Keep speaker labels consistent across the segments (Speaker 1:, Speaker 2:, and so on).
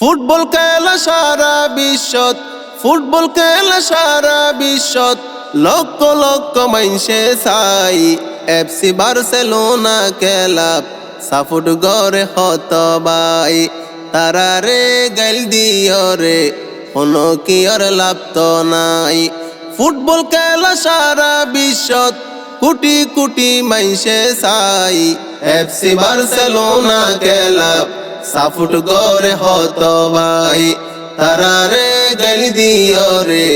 Speaker 1: Football খেলা সারা বিশ্বত, football খেলা সারা বিশ্বত, লক্ষ লক্ষ মাইনসে চাই। এফসি বার্সেলোনা খেলা সাফুট গড়ে হত বাই। তারারে গাইল দিও রে কোনো কি আর লাভ তো নাই। ফুটবল খেলা সারা বিশ্বত কোটি কোটি মাইনসে চাই। এফসি বার্সেলোনা খেলা সাফুট গড়ে হত ভাই। তারারে গালি দিও রে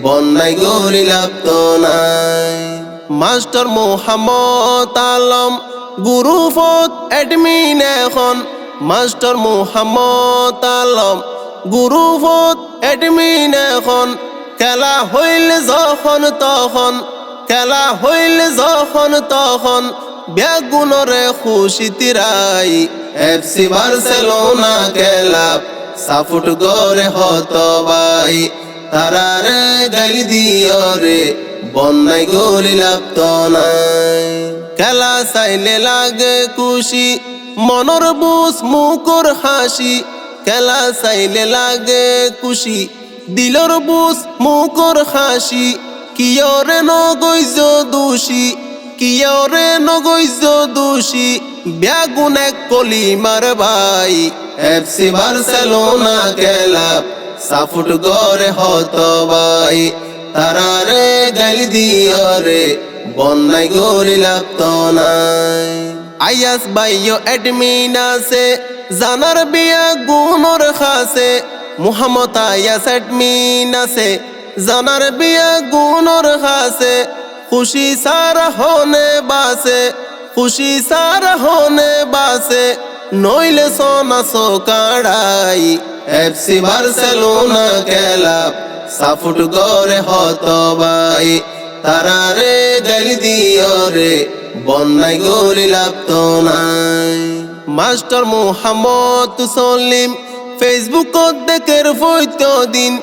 Speaker 1: বন্যাই গরি লাভ তো নাই। মাস্টার মোহাম্মদ আলম গ্রুপত এডমিন এখন, মাস্টার মোহাম্মদ আলম গ্রুপত এডমিন এখন। খেলা হইল যখন তখন, খেলা হইল যখন তখন, বেগুনরে খুশি তিরাই। এফসি বার্সেলোনা খেলা সাফুট গড়ে হত ভাই। তারারে গালি দিও রে বন্যাই গরি লাভ তো নাই। খেলা চাইলে লাগে খুশি মনর বুঝ মুখর হাসি। খেলা চাইলে লাগে খুশি দিলর বুঝ মুখর হাসি। কিয়রে নগৈজ দোষী, কিয়রে নগৈজ দোষী, বেগুন এক কলিমার ভাই। এফসি বার্সেলোনা খেলা সাফুট গড়ে হত ভাই। তারারে গালি দিও রে বন্যাই গরি লাভ তো নাই। আয়াস ভাইও এডমিন আছে জানার বিয়া গুণর খাসে। মুহাম্মদ আয়াস এডমিন আছে জানার বিয়া গুণর খাসে। খুশি সারা হনে বাসে, খুশি সারা হনে বাসে, নইলে সোনা সো কাড়াই। এফসি বার্সেলোনা খেলা সাফুট গড়ে হত ভাই। তারারে গালি দিও রে বন্যাই গরি লাভ তো নাই। মাস্টার মোহাম্মদ সলিম ফেসবুকত দেখের ফইতো দিন।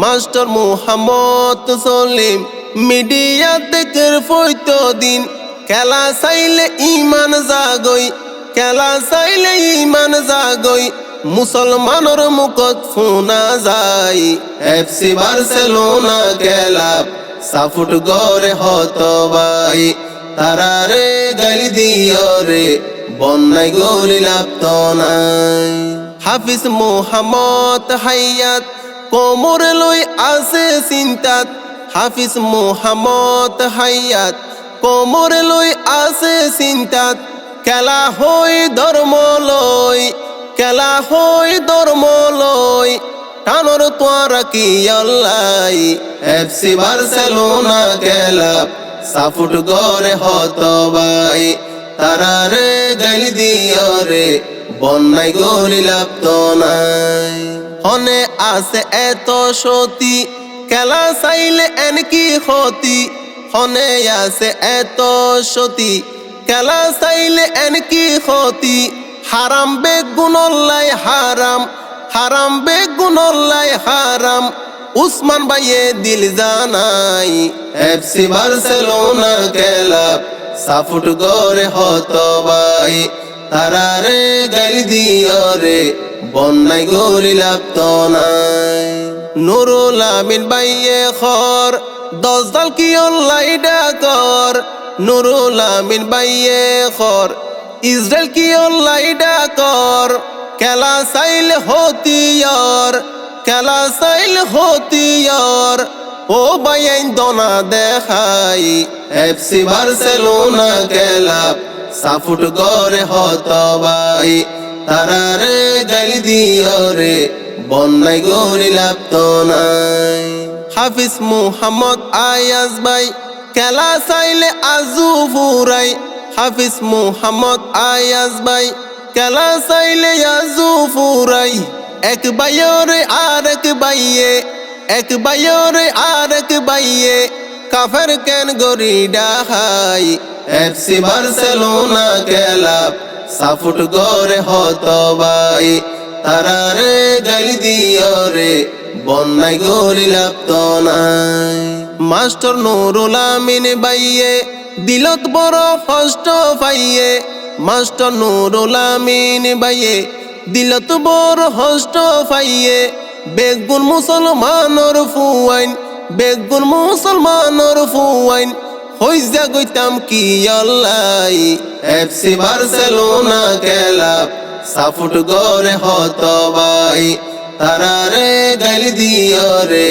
Speaker 1: মাস্টার মোহাম্মদ সলিম মিডিয়া দেখের ফইতো দিন। খেলা চাইলে ইমান জাগই, খেলা চাইলে ইমান জাগই, মুসলমানর মুখত শোনা যায়। এফসি বার্সেলোনা খেলা সাফুট গড়ে হত ভাই। তারারে গালি দিও রে বন্যাই গরি লাভ তো নাই। হাফিজ মোহাম্মদ হাইয়াত কোমর লই আছে চিন্তাত। হাফিজ মোহাম্মদ হাইয়াত কোমর লই আছে চিন্তাত। খেলা হই ধর্ম লই, খেলা হই ধর্ম লই, টানর তোয়ারা কি আল্লাই। এফসি বার্সেলোনা খেলা সাফুট গড়ে হত ভাই। তারারে গালি দিও রে বন্যাই গরি লাভ তো নাই। হনে আছে এত সতী খেলা চাইলে এন কি ক্ষতি। হনে আছে এত সতী খেলা চাইলে এন কি ক্ষতি। হারাম বেগুনল্লাই হারাম, হারাম বেগুনল্লাই হারাম, উসমান ভাইয়ে দিল জানাই। এফসি বার্সেলোনা খেলা সাফুট গড়ে হত ভাই। তারারে গালি দিও রে বন্যাই গরি লাভ তো নাই। নুরুল আমিন ভাইয়ে খর 10 দল কি অনলাই ডাকর। নুরুল আমিন ভাইয়ে খর ইসরায়েল কি অনলাই ডাকর। খেলা চাইলে হতিয়ার, খেলা চাইলে হতিয়ার, ও বাইন দনা দেখাই। এফসি বার্সেলোনা খেলা সাফুট গড়ে হত ভাই। তারারে গালি দিও রে বন্যাই গরি লাভ তো নাই। হাফিজ মোহাম্মদ আয়াস ভাই খেলা চাইলে আজু ফুরাই। হাফিজ মোহাম্মদ আয়াস ভাই খেলা চাইলে আজু ফুরাই। এক বাইরে আর এক বাইয়ে, এক বাইরে আর এক বাইয়ে, কাফের কেন গরি ডাহাই। এফসি বার্সেলোনা খেলা সাফুট গড়ে হত ভাই। তারারে গালি দিও রে বন্যাই গরি লাভ তো নাই। মাস্টার নুরুল আমিন ভাইয়ে দিলত বড় কষ্ট পাইয়ে। মাস্টার নুরুল আমিন ভাইয়ে দিলত বড় হষ্ট ফাইয়ে বেগুন মুসলমানর ফুয়াইন বেগুন মুসলমানর ফুয়াইন হইজা গইতাম কি আল্লাই এফসি বার্সেলোনা খেলাপ সাফুট গরে হত ভাই তারারে গালি দিও রে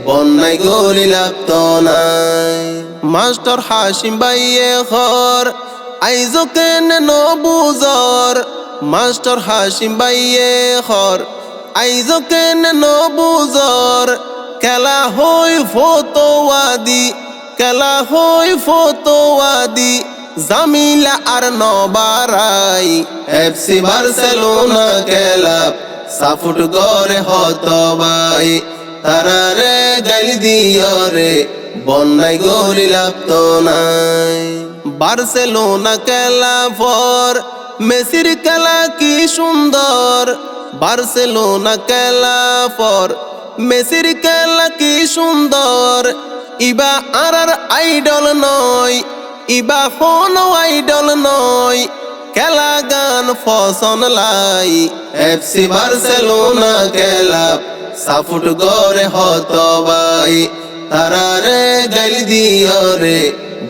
Speaker 1: বন্যায় গলি লাগতো নাই মাস্টার হাসিম ভাইয়ে খর আইজো কেনে নবুজর মাস্টার হাসিম ভাইয়ে খর আইজো কেনে নবুজর খেলা হই ফতোয়াদি খেলা হই ফতোয়াদি জামিলা আর নবারাই এফসি বার্সেলোনা খেলাপ সাফুট গরে হত ভাই তারারে গালি দিও রে বন্যায় গলি লাগতো নাই বার্সেলোনা খেলা পর মেসির খেলা কি সুন্দর বার্সেলোনা খেলা পর মেসির খেলা কি সুন্দর ইবা আর আইডল নয় ইবা কোনো আইডল নয় খেলা গান ফসন লাই এফসি বার্সেলোনা খেলা সাফুট গরে হত ভাই তারারে গালি দিও রে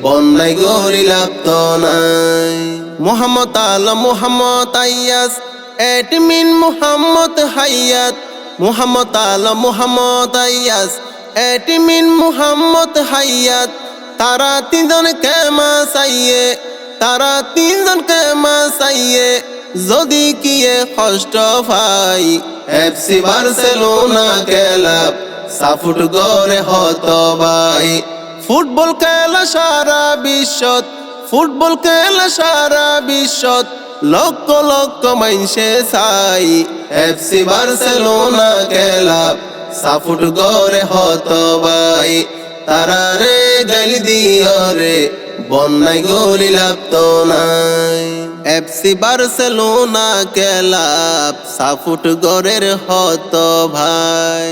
Speaker 1: বন্যায় গলি লাগতো নাই মোহাম্মদ আলম মোহাম্মদ আইয়াস এডমিন মোহাম্মদ হায়াত মোহাম্মদ আলম মোহাম্মদ আইয়াস এডমিন মোহাম্মদ হায়াত তারা তিনজন কেমা চাইয়ে তারা তিনজন কেমা চাইয়ে যদি কিয়ে কষ্ট ভাই এফসি বার্সেলোনা খেলাপ সাফুট গরে হত ভাই ফুটবল খেলা সারা বিশ্বত ফুটবল খেলা সারা বিশ্বত লক্ষ লক্ষ মাইনসে চাই এফসি বার্সেলোনা খেলাপ সাফুট গরে হত ভাই তারারে গালি দিও রে বন্যায় গলি লাগতো নাই এফসি বার্সেলোনা খেলাপ সাফুট গরের হত ভাই।